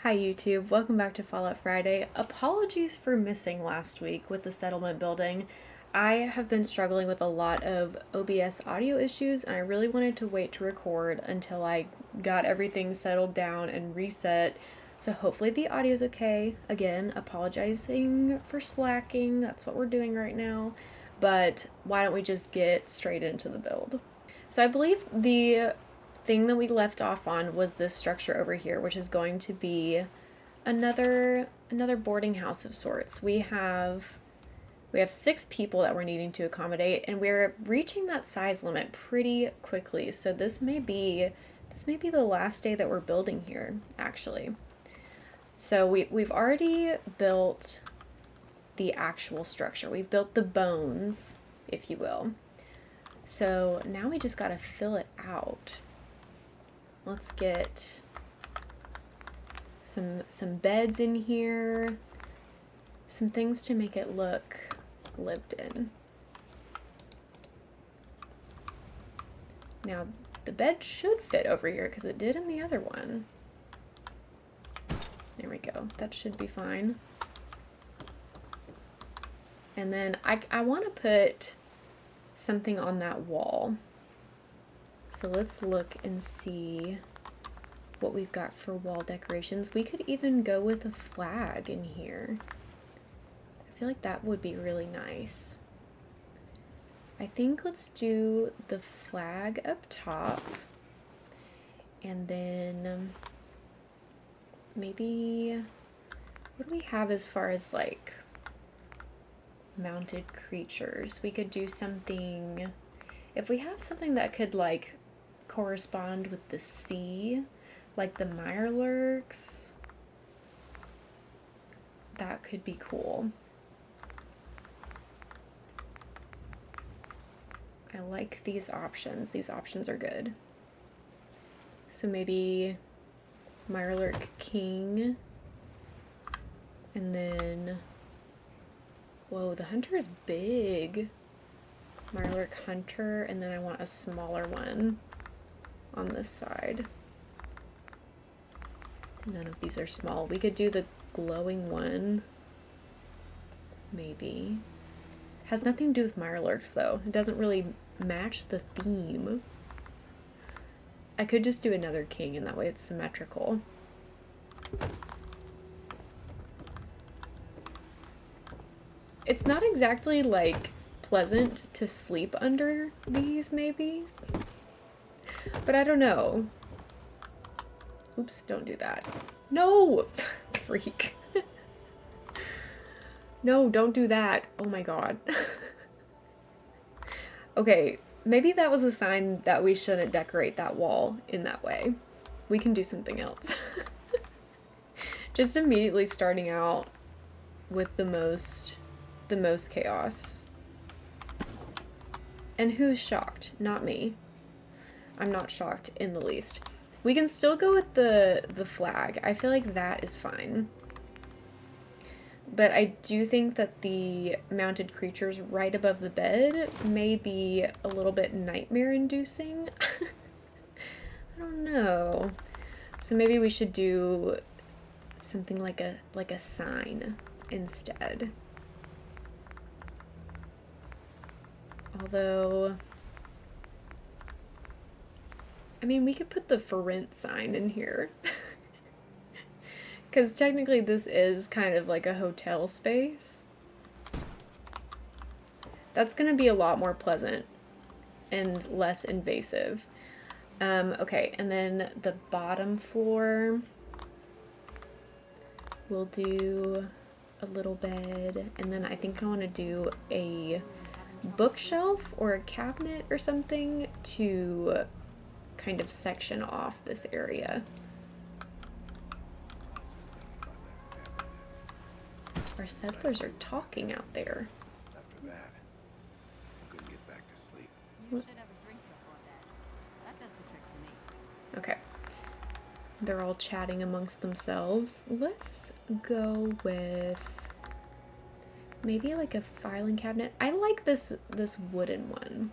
Hi YouTube, welcome back to Fallout Friday. Apologies for missing last week with the settlement building. I have been struggling with a lot of OBS audio issues and I really wanted to wait to record until I got everything settled down and reset. So hopefully the audio is okay. Again, apologizing for slacking, that's what we're doing right now. But why don't we just get straight into the build? So I believe the thing that we left off on was this structure over here, which is going to be another boarding house of sorts. We have 6 people that we're needing to accommodate, and we're reaching that size limit pretty quickly. So this may be the last day that we're building here, actually. So we've already built the actual structure. We've built the bones, if you will. So now we just gotta fill it out. Let's get some beds in here, some things to make it look lived in. Now the bed should fit over here because it did in the other one. There we go, that should be fine. And then I want to put something on that wall. So let's look and see what we've got for wall decorations. We could even go with a flag in here. I feel like that would be really nice. I think let's do the flag up top. And then maybe, what do we have as far as like mounted creatures? We could do something, if we have something that could like correspond with the sea, like the Mirelurks, that could be cool. I like these options. These options are good. So maybe Mirelurk King, and then, whoa, the hunter is big. Mirelurk Hunter, and then I want a smaller one on this side. None of these are small. We could do the glowing one, maybe. Has nothing to do with Mirelurks though. It doesn't really match the theme. I could just do another king and that way it's symmetrical. It's not exactly like pleasant to sleep under these maybe, but I don't know. Oops, don't do that. No! Freak. No, don't do that. Oh my god. Okay, maybe that was a sign that we shouldn't decorate that wall in that way. We can do something else. Just immediately starting out with the most chaos. And who's shocked? Not me. I'm not shocked in the least. We can still go with the flag. I feel like that is fine. But I do think that the mounted creatures right above the bed may be a little bit nightmare-inducing. I don't know. So maybe we should do something like a sign instead. Although, I mean, we could put the for rent sign in here. Because technically this is kind of like a hotel space. That's going to be a lot more pleasant and less invasive. Okay, and then the bottom floor, we'll do a little bed, and then I think I want to do a bookshelf or a cabinet or something to kind of section off this area. Our settlers are talking out there. After that, I couldn't get back to sleep. You should have a drink before bed. That does the trick for me. Okay. They're all chatting amongst themselves. Let's go with maybe like a filing cabinet. I like this wooden one.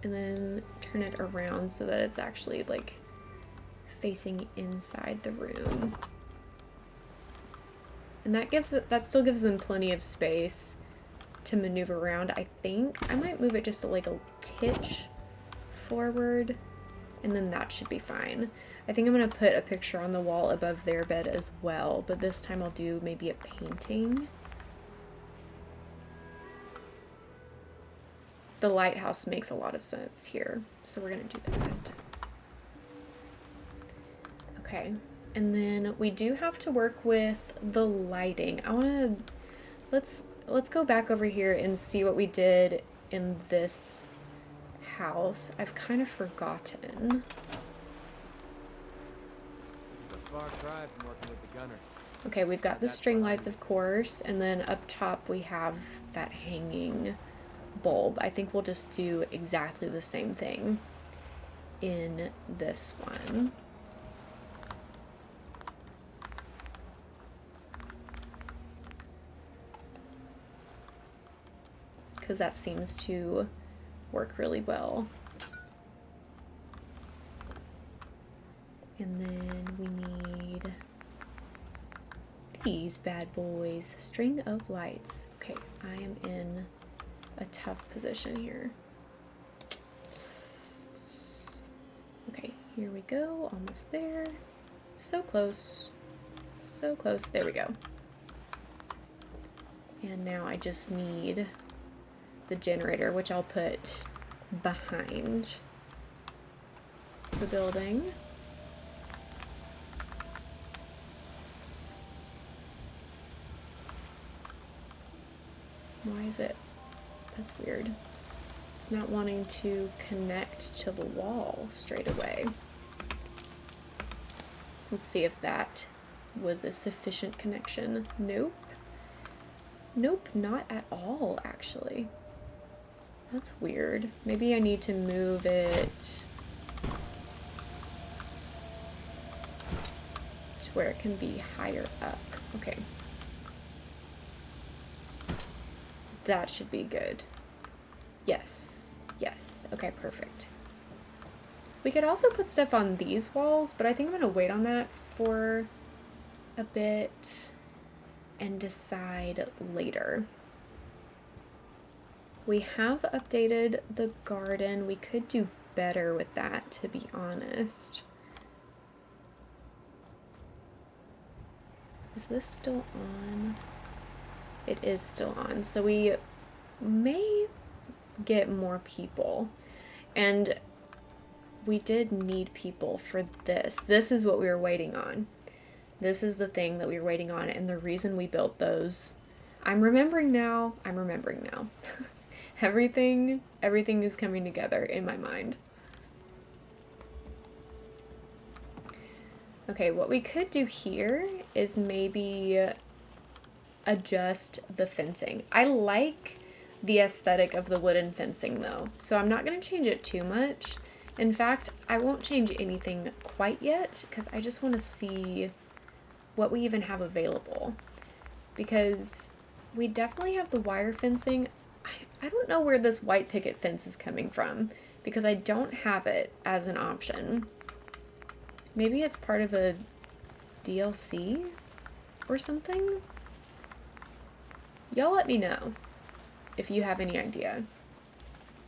And then turn it around so that it's actually like facing inside the room. And that still gives them plenty of space to maneuver around. I think I might move it just like a titch forward, and then that should be fine. I think I'm gonna put a picture on the wall above their bed as well, but this time I'll do maybe a painting. The lighthouse makes a lot of sense here, so we're gonna do that. Okay, and then we do have to work with the lighting. Let's go back over here and see what we did in this house. I've kind of forgotten. This is a far cry from working with the gunners. Okay, we've got the string lights, of course, and then up top we have that hanging bulb. I think we'll just do exactly the same thing in this one. Because that seems to work really well. And then we need these bad boys. String of lights. Okay, I am in a tough position here. Okay, here we go. Almost there. So close. So close. There we go. And now I just need the generator, which I'll put behind the building. Why is it? That's weird. It's not wanting to connect to the wall straight away. Let's see if that was a sufficient connection. Nope. Nope, not at all, actually. That's weird. Maybe I need to move it to where it can be higher up. Okay. That should be good. Yes. Yes. Okay, perfect. We could also put stuff on these walls, but I think I'm gonna wait on that for a bit and decide later. We have updated the garden. We could do better with that, to be honest. Is this still on? It is still on. So we may get more people. And we did need people for this. This is what we were waiting on. This is the thing that we were waiting on, and the reason we built those. I'm remembering now. Everything is coming together in my mind. Okay, what we could do here is maybe adjust the fencing. I like the aesthetic of the wooden fencing though, so I'm not going to change it too much. In fact, I won't change anything quite yet because I just want to see what we even have available, because we definitely have the wire fencing. I don't know where this white picket fence is coming from because I don't have it as an option. Maybe it's part of a DLC or something? Y'all let me know if you have any idea.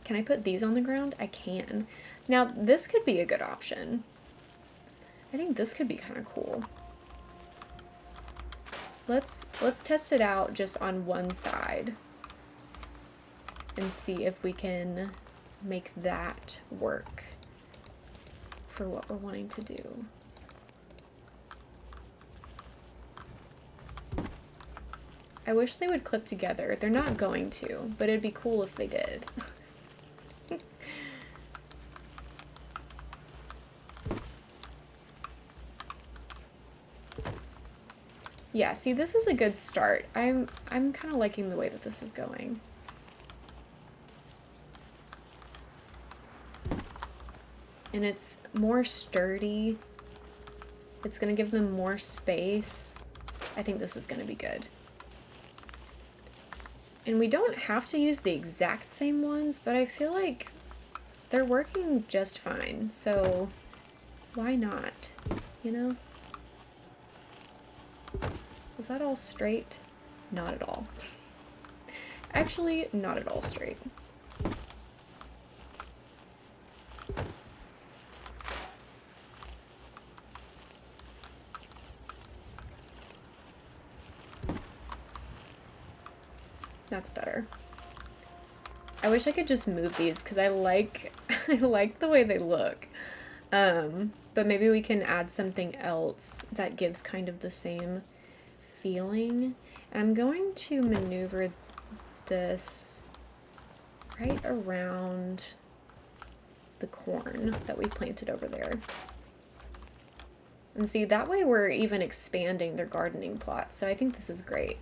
Can I put these on the ground? I can. Now, this could be a good option. I think this could be kind of cool. Let's test it out just on one side and see if we can make that work for what we're wanting to do. I wish they would clip together. They're not going to, but it'd be cool if they did. Yeah, see, this is a good start. I'm kind of liking the way that this is going. And it's more sturdy. It's going to give them more space. I think this is going to be good. And we don't have to use the exact same ones, but I feel like they're working just fine. So Why not? You know? Is that all straight? Not at all. Actually, not at all straight. That's better. I wish I could just move these because I like I like the way they look. But maybe we can add something else that gives kind of the same feeling. I'm going to maneuver this right around the corn that we planted over there. And see, that way we're even expanding their gardening plot. So I think this is great.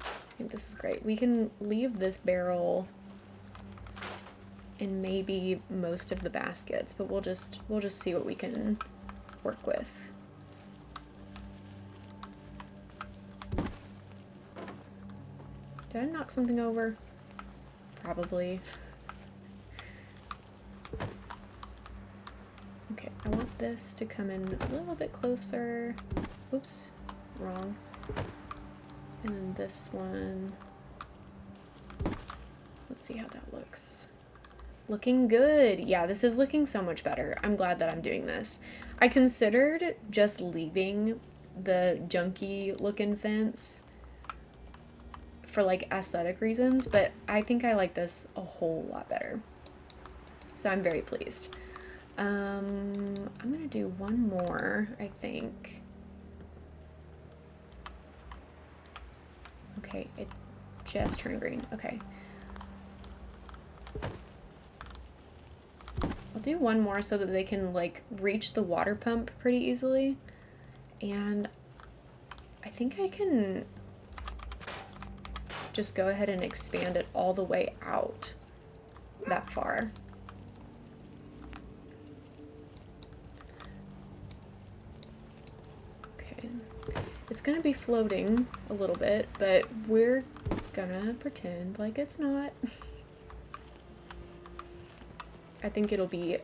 I think this is great. We can leave this barrel in maybe most of the baskets, but we'll just see what we can work with. Did I knock something over? Probably. Okay, I want this to come in a little bit closer. Oops, wrong. And then this one. Let's see how that looks. Looking good. Yeah, this is looking so much better. I'm glad that I'm doing this. I considered just leaving the junky looking fence for like aesthetic reasons, but I think I like this a whole lot better. So I'm very pleased. I'm gonna do one more, I think. Okay, it just turned green. Okay. I'll do one more so that they can like reach the water pump pretty easily. And I think I can just go ahead and expand it all the way out that far. Okay. It's gonna be floating a little bit, but we're gonna pretend like it's not. I think it'll be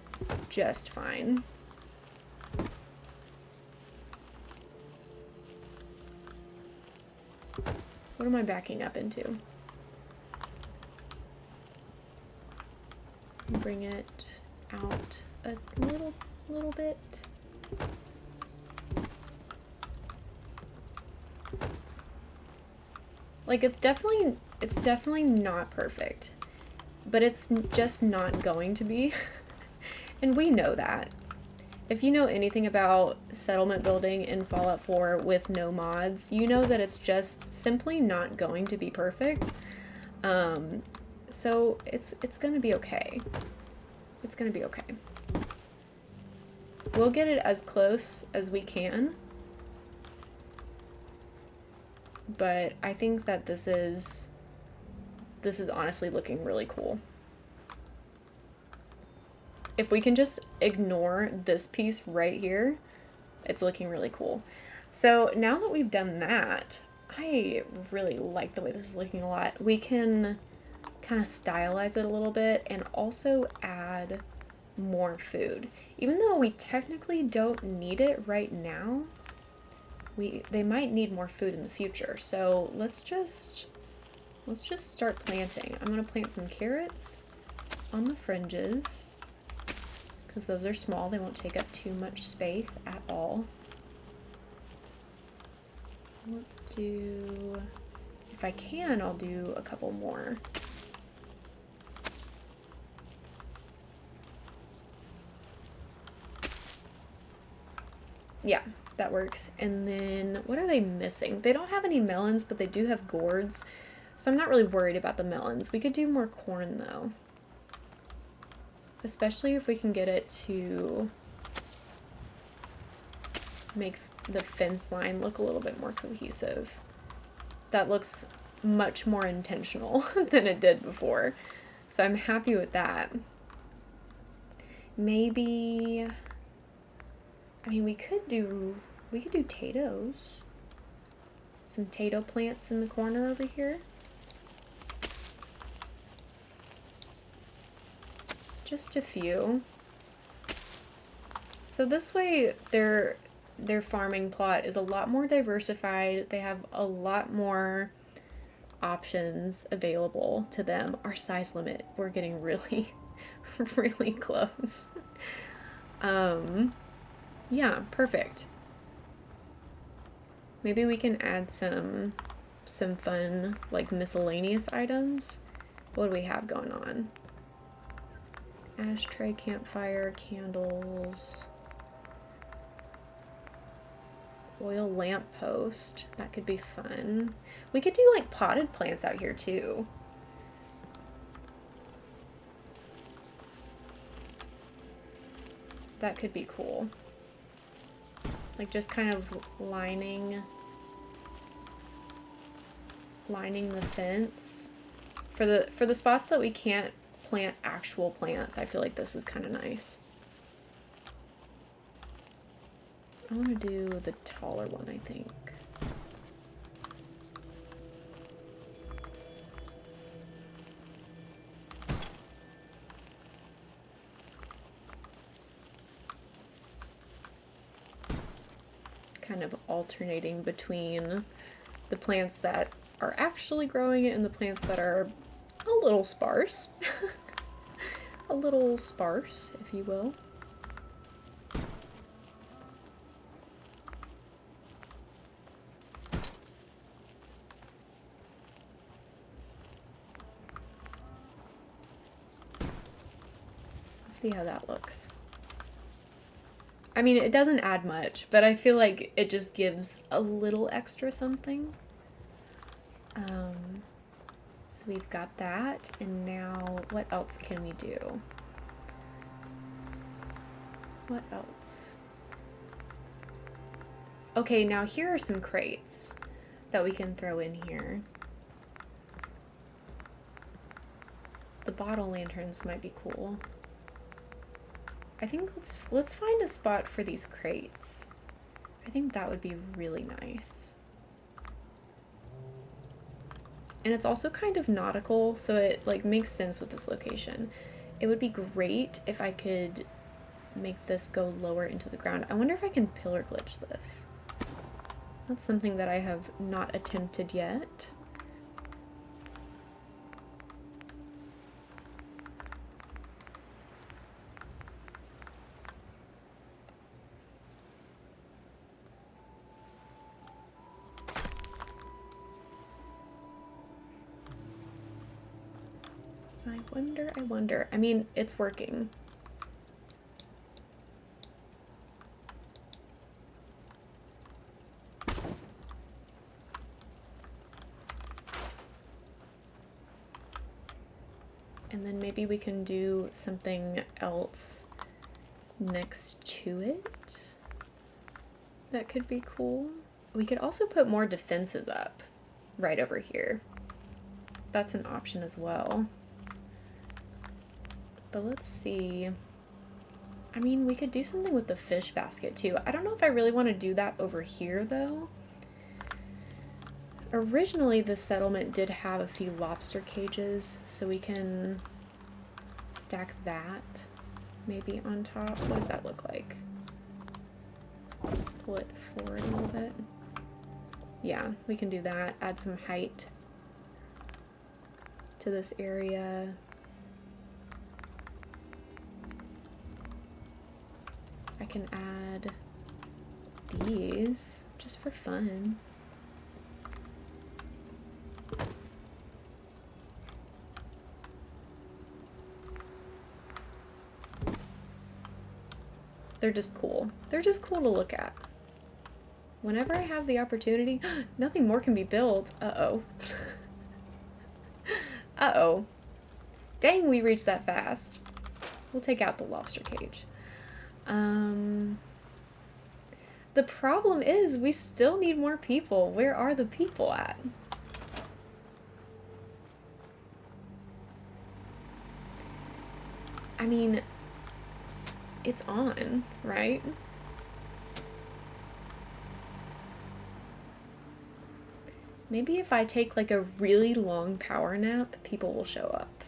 just fine. What am I backing up into? Bring it out a little bit. Like it's definitely not perfect. But it's just not going to be. And we know that. If you know anything about settlement building in Fallout 4 with no mods, you know that it's just simply not going to be perfect. So it's gonna be okay. It's gonna be okay. We'll get it as close as we can. But I think that this is honestly looking really cool. If we can just ignore this piece right here, it's looking really cool. So now that we've done that, I really like the way this is looking a lot. We can kind of stylize it a little bit and also add more food. Even though we technically don't need it right now, they might need more food in the future. So let's just start planting. I'm gonna plant some carrots on the fringes because those are small. They won't take up too much space at all. Let's do, if I can, I'll do a couple more. Yeah, that works. And then what are they missing? They don't have any melons, but they do have gourds. So I'm not really worried about the melons. We could do more corn though. Especially if we can get it to make the fence line look a little bit more cohesive. That looks much more intentional than it did before. So I'm happy with that. Maybe, I mean, we could do potatoes. Some potato plants in the corner over here. Just a few. So this way their farming plot is a lot more diversified. They have a lot more options available to them. Our size limit, we're getting really really close. Yeah, perfect. Maybe we can add some fun like miscellaneous items. What do we have going on? Ashtray, campfire, candles, oil lamp post. That could be fun. We could do like potted plants out here too. That could be cool. Like just kind of lining the fence. For the spots that we can't plant actual plants, I feel like this is kind of nice. I want to do the taller one, I think. Kind of alternating between the plants that are actually growing it and the plants that are a little sparse. A little sparse, if you will. Let's see how that looks. I mean, it doesn't add much, but I feel like it just gives a little extra something. So we've got that, and now what else can we do? What else? Okay, now here are some crates that we can throw in here. The bottle lanterns might be cool. I think let's find a spot for these crates. I think that would be really nice. And it's also kind of nautical, so it like makes sense with this location. It would be great if I could make this go lower into the ground. I wonder if I can pillar glitch this. That's something that I have not attempted yet. I wonder. I mean, it's working. And then maybe we can do something else next to it. That could be cool. We could also put more defenses up right over here. That's an option as well. But let's see. I mean, we could do something with the fish basket too. I don't know if I really want to do that over here though. Originally, the settlement did have a few lobster cages, so we can stack that maybe on top. What does that look like? Pull it forward a little bit. Yeah, we can do that. Add some height to this area. I can add these just for fun. They're just cool. They're just cool to look at. Whenever I have the opportunity, nothing more can be built. Uh-oh. Uh-oh. Dang, we reached that fast. We'll take out the lobster cage. The problem is we still need more people. Where are the people at? I mean, it's on, right? Maybe if I take like a really long power nap, people will show up.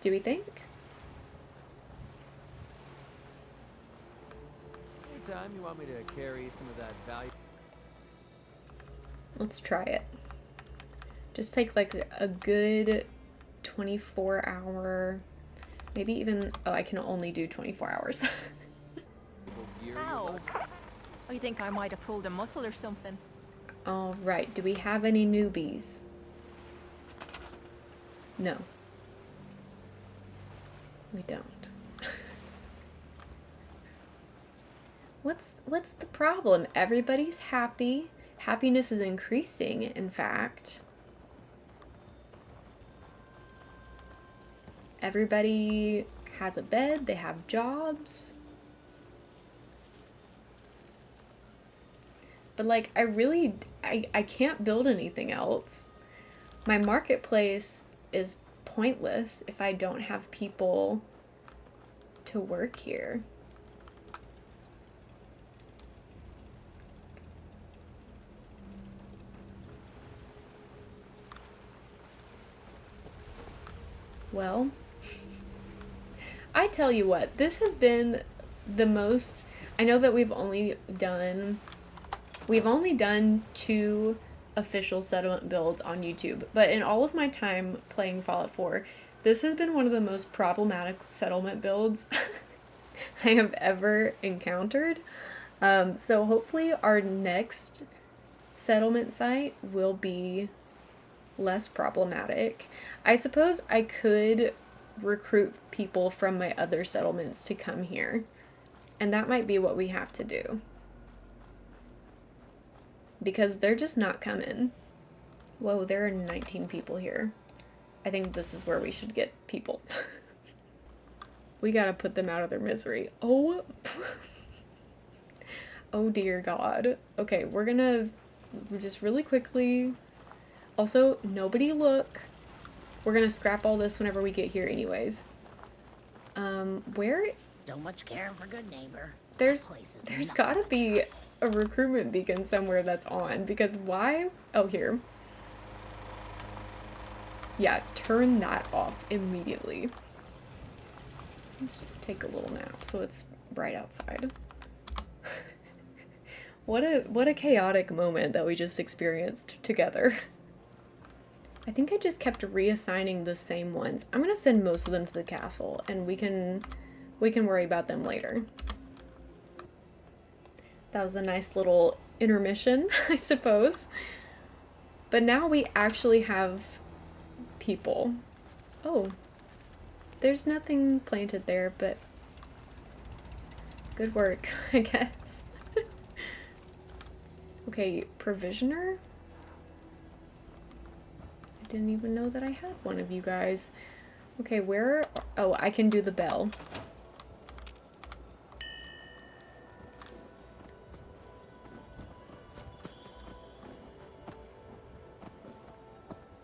Do we think? meantime, you want me to carry some of that value? Let's try it. Just take like a good 24-hour, maybe even, oh, I can only do 24 hours. Gear you Ow. like? I think I might have pulled a muscle or something. All right, do we have any newbies? No. We don't. What's the problem? Everybody's happy. Happiness is increasing, in fact. Everybody has a bed, they have jobs. But like, I can't build anything else. My marketplace is pointless if I don't have people to work here. Well, I tell you what, this has been the most, I know that we've only done 2 official settlement builds on YouTube, but in all of my time playing Fallout 4, this has been one of the most problematic settlement builds I have ever encountered. So hopefully our next settlement site will be less problematic. I suppose I could recruit people from my other settlements to come here, and that might be what we have to do. Because they're just not coming. Whoa, there are 19 people here. I think this is where we should get people. We gotta put them out of their misery. Oh. Oh dear God. Okay, we're gonna just really quickly. Also, nobody look. We're gonna scrap all this whenever we get here anyways. Where? So much caring for good neighbor. There's gotta be a recruitment beacon somewhere that's on, because why? Oh, here. Yeah, turn that off immediately. Let's just take a little nap so it's bright outside. What a chaotic moment that we just experienced together. I think I just kept reassigning the same ones. I'm gonna send most of them to the castle, and we can worry about them later. That was a nice little intermission, I suppose. But now we actually have people. Oh, there's nothing planted there, but good work, I guess. Okay, provisioner? I didn't even know that I had one of you guys. Okay, where? Oh, I can do the bell.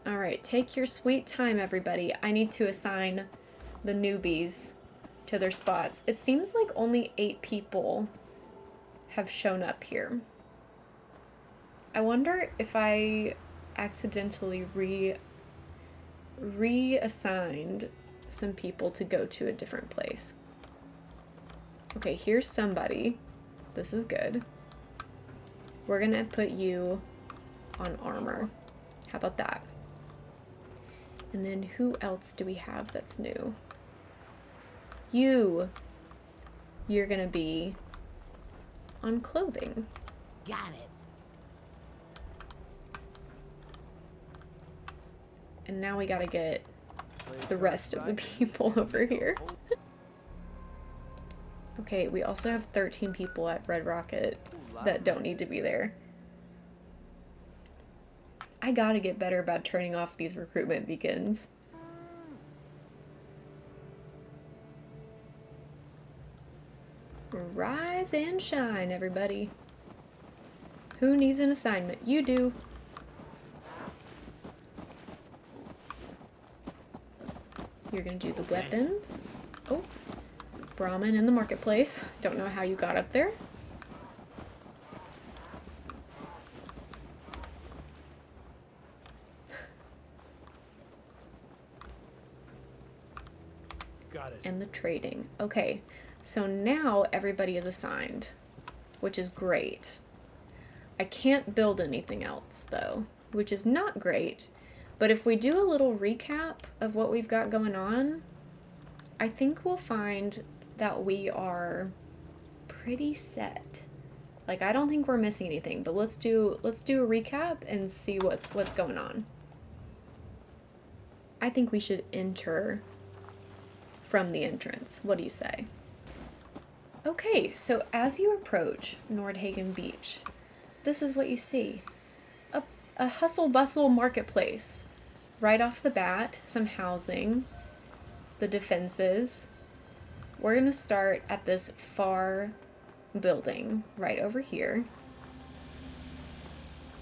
Alright, take your sweet time, everybody. I need to assign the newbies to their spots. It seems like only 8 people have shown up here. I wonder if I accidentally reassigned some people to go to a different place. Okay, here's somebody. This is good. We're gonna put you on armor. How about that? And then who else do we have that's new? You're gonna be on clothing. Got it. And now we gotta get the rest of the people over here. Okay, we also have 13 people at Red Rocket that don't need to be there. I gotta get better about turning off these recruitment beacons. Rise and shine, everybody. Who needs an assignment? You do. You're gonna do the weapons. Oh, Brahmin in the marketplace. Don't know how you got up there. Got it. And the trading. Okay, so now everybody is assigned. which is great. I can't build anything else though, which is not great. But if we do a little recap of what we've got going on, I think we'll find that we are pretty set. Like, I don't think we're missing anything, but let's do a recap and see what's going on. I think we should enter from the entrance. What do you say? Okay, so as you approach Nordhagen Beach, this is what you see. A hustle-bustle marketplace. Right off the bat, some housing, the defenses. We're going to start at this far building right over here,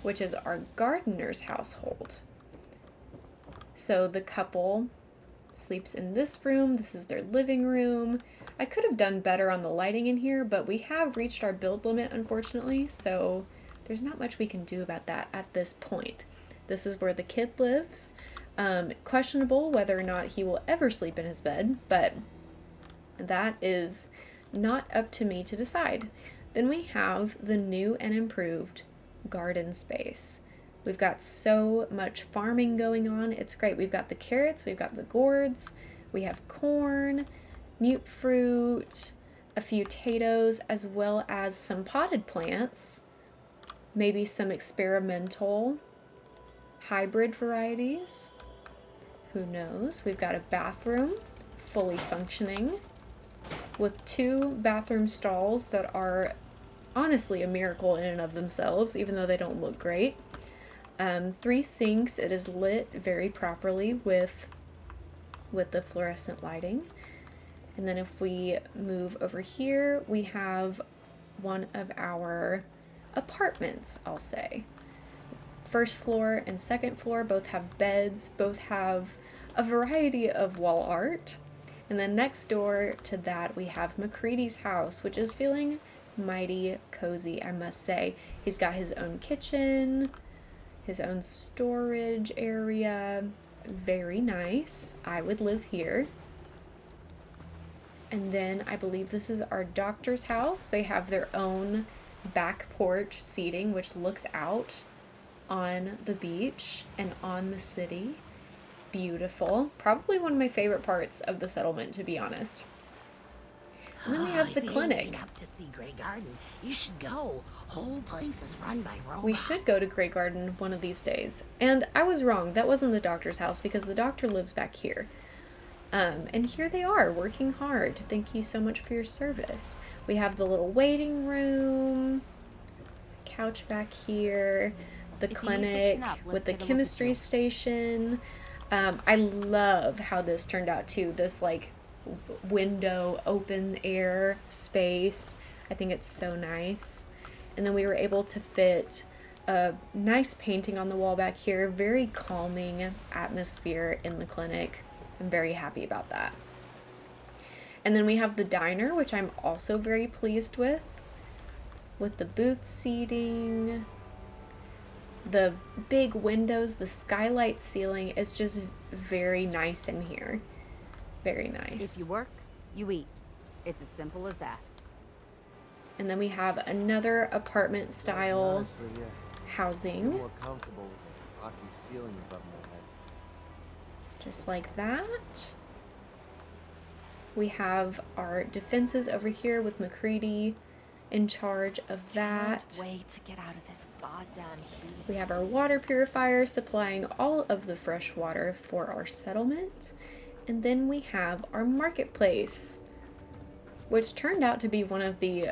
which is our gardener's household. So the couple sleeps in this room. This is their living room. I could have done better on the lighting in here, but we have reached our build limit, unfortunately, so there's not much we can do about that at this point. This is where the kid lives. Questionable whether or not he will ever sleep in his bed, but that is not up to me to decide. Then we have the new and improved garden space. We've got so much farming going on. It's great. We've got the carrots, we've got the gourds, we have corn, mute fruit, a few potatoes, as well as some potted plants, maybe some experimental hybrid varieties. Who knows? We've got a bathroom, fully functioning, with 2 bathroom stalls that are honestly a miracle in and of themselves, even though they don't look great. 3 sinks. It is lit very properly with the fluorescent lighting. And then if we move over here, we have one of our apartments, I'll say. First floor and second floor both have beds, both have a variety of wall art. And then next door to that, we have McCready's house, which is feeling mighty cozy, I must say. He's got his own kitchen, his own storage area. Very nice. I would live here. And then I believe this is our doctor's house. They have their own back porch seating, which looks out on the beach and on the city. Beautiful. Probably one of my favorite parts of the settlement, to be honest. And then we have the clinic. Up to see Grey Garden. You should go. Whole place is run by robots. We should go to Grey Garden one of these days. And I was wrong. That wasn't the doctor's house because the doctor lives back here. And here they are, working hard. Thank you so much for your service. We have the little waiting room, couch back here, the clinic with the chemistry station. I love how this turned out too. This like window, open air space. I think it's so nice. And then we were able to fit a nice painting on the wall back here. Very calming atmosphere in the clinic. I'm very happy about that. And then we have the diner, which I'm also very pleased with the booth seating, the big windows, the skylight ceiling. Is just very nice in here. Very nice. If you work, you eat. It's as simple as that. And then we have another apartment style Honestly, yeah. I'm housing, more comfortable with a rocky ceiling above my head. just like that. We have our defenses over here with McCready in charge of that. Can't wait to get out of this goddamn heat. We have our water purifier supplying all of the fresh water for our settlement. And then we have our marketplace, which turned out to be one of the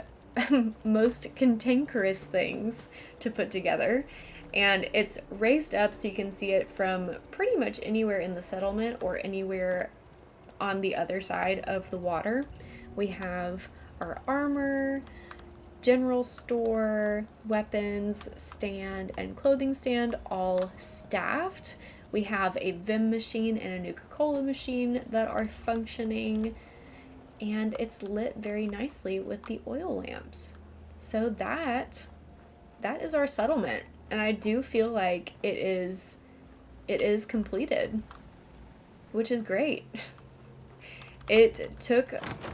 most cantankerous things to put together. And it's raised up so you can see it from pretty much anywhere in the settlement or anywhere on the other side of the water. We have our armor, general store, weapons stand, and clothing stand all staffed. We have a Vim machine and a Nuka-Cola machine that are functioning, and it's lit very nicely with the oil lamps. So that is our settlement, and I do feel like it is completed, which is great. It took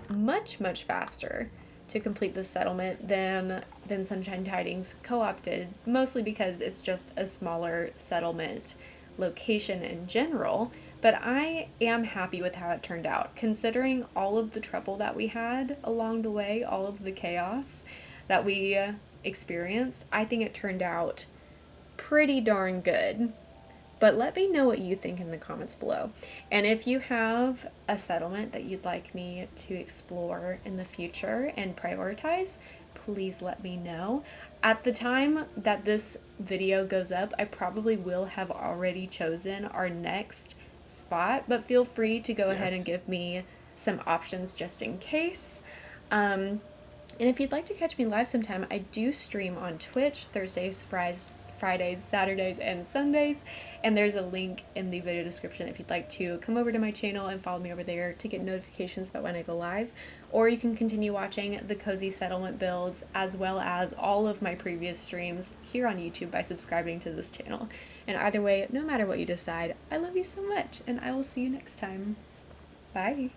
much faster to complete the settlement than Sunshine Tidings co-opted, mostly because it's just a smaller settlement location in general. But I am happy with how it turned out, considering all of the trouble that we had along the way, all of the chaos that we experienced. I think it turned out pretty darn good. But let me know what you think in the comments below. And if you have a settlement that you'd like me to explore in the future and prioritize, please let me know. At the time that this video goes up, I probably will have already chosen our next spot, but feel free to go ahead and give me some options just in case. And if you'd like to catch me live sometime, I do stream on Twitch Thursdays, Fridays, Saturdays, and Sundays, and there's a link in the video description if you'd like to come over to my channel and follow me over there to get notifications about when I go live. Or you can continue watching the Cozy Settlement builds as well as all of my previous streams here on YouTube by subscribing to this channel. And either way, no matter what you decide, I love you so much, and I will see you next time. Bye!